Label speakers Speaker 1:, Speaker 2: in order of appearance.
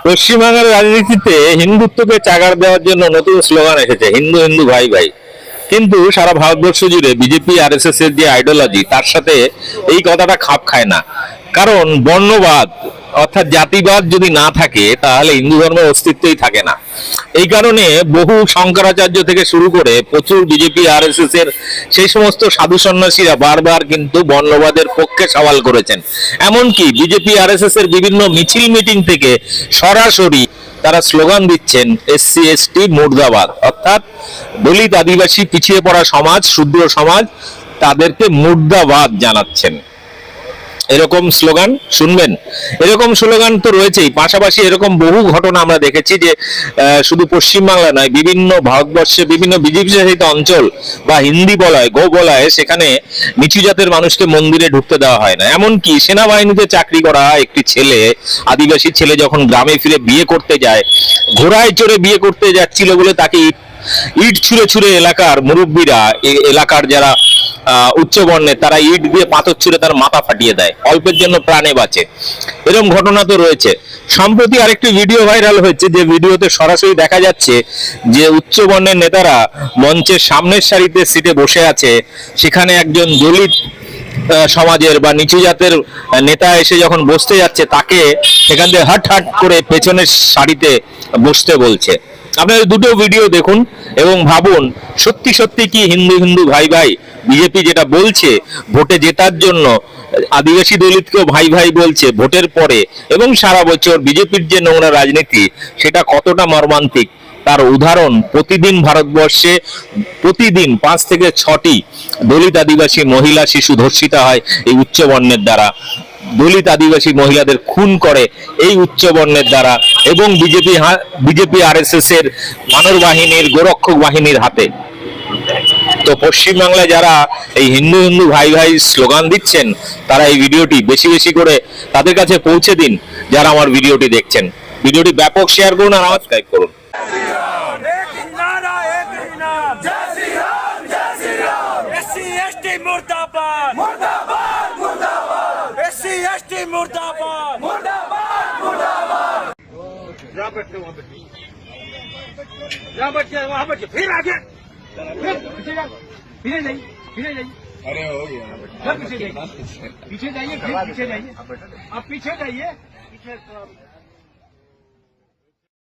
Speaker 1: পশ্চিমবাংলার রাজনীতিতে হিন্দুত্বকে চাগাড় দেওয়ার জন্য নতুন স্লোগান এসেছে, হিন্দু হিন্দু ভাই ভাই। কিন্তু সারা ভারতবর্ষ জুড়ে বিজেপি আরএসএস এর যে আইডিওলজি, তার সাথে এই কথাটা খাপ খায় না। কারণ বর্ণবাদ অর্থাৎ জাতিবাদ যদি না থাকে, তাহলে হিন্দু ধর্মের অস্তিত্বই থাকে না। এই কারণে বহু শঙ্করাচার্য থেকে শুরু করে প্রচুর বিজেপি আরএসএস এর সেই সমস্ত সাধু সন্ন্যাসীরা বারবার কিন্তু বর্ণবাদের পক্ষে সওয়াল করেছেন। এমনকি বিজেপি আরএসএস এর বিভিন্ন মিছিল মিটিং থেকে সরাসরি তারা স্লোগান দিচ্ছেন এসসি এসটি মুর্দাবাদ, অর্থাৎ দলিত আদিবাসী পিছিয়ে পড়া সমাজ, শূদ্র সমাজ, তাদেরকে মুর্দাবাদ জানাচ্ছেন। এরকম স্লোগান শুনবেন, এরকম স্লোগান তো রয়েছেই। পাশাপাশি এরকম বহু ঘটনা আমরা দেখেছি যে শুধু পশ্চিমবাংলা নয়, বিভিন্ন ভারতবর্ষে বিভিন্ন বিজেপি শাসিত অঞ্চল বা হিন্দি বলয় গো বলয়, সেখানে নিচু জাতের মানুষকে মন্দিরে ঢুকতে দেওয়া হয় না। এমনকি সেনাবাহিনীতে চাকরি করা একটি ছেলে, আদিবাসী ছেলে, যখন গ্রামে ফিরে বিয়ে করতে যায়, ঘোড়ায় চড়ে বিয়ে করতে যাচ্ছিল বলে তাকে ইট ছুঁড়ে ছুঁড়ে এলাকার মুরব্বীরা, এলাকার যারা উচ্চ বর্ণের, তারা ইট দিয়ে পাথর ছুঁড়ে তার মাথা ফাটিয়ে দেয়, অল্পের জন্য প্রাণে বাঁচে। এরকম ঘটনা তো রয়েছে। সম্প্রতি আরেকটি ভিডিও ভাইরাল হয়েছে, যে ভিডিওতে সরাসরি দেখা যাচ্ছে যে উচ্চ বর্ণের নেতারা মঞ্চের সামনের সারিতে সিটে বসে আছে, সেখানে একজন দলিত সমাজের বা নিচু জাতের নেতা এসে যখন বসতে যাচ্ছে, তাকে সেখান থেকে হাট হাট করে পেছনের সারিতে বসতে বলছে। আপনারা দুটো ভিডিও দেখুন এবং ভাবুন, সত্যি সত্যি কি হিন্দু হিন্দু ভাই ভাই বিজেপি যেটা বলছে ভোটে জেতার জন্য, আদিবাসী দলিতকেও ভাই ভাই বলছে ভোটের পরে, এবং সারা বছর বিজেপির যে নোংরা রাজনীতি, সেটা কতটা মর্মান্তিক তার উদাহরণ প্রতিদিন ভারতবর্ষে প্রতিদিন 5 থেকে 6টি দলিত আদিবাসী মহিলা শিশু ধর্ষিত হয় এই উচ্চ বর্ণের দ্বারা। দলিত আদিবাসী মহিলাদের খুন করে এই উচ্চ বর্ণের দ্বারা, এবং বিজেপি আরএসএস এর মানব বাহিনীর, গোরক্ষক বাহিনীর হাতে। তো পশ্চিমবাংলায় যারা এই হিন্দু হিন্দু ভাই ভাই স্লোগান দিচ্ছেন, তারা এই ভিডিওটি বেশি বেশি করে তাদের কাছে পৌঁছে দিন। যারা আমার ভিডিওটি দেখছেন, ভিডিওটি ব্যাপক শেয়ার করুন আর সাবস্ক্রাইব করুন।
Speaker 2: मुर्दाबाद मुर्दाबाद मुर्दाबाद एससी एसटी मुर्दाबाद मुर्दाबाद मुर्दाबाद। यहाँ बैठे, वहाँ बैठे, यहाँ बैठे, वहाँ बैठे, फिर आगे, फिर पीछे जाओ, पीछे जाइए, पीछे जाइए। अरे हो गया, पीछे जाइए, पीछे जाइए, फिर पीछे जाइए, आप पीछे जाइए, पीछे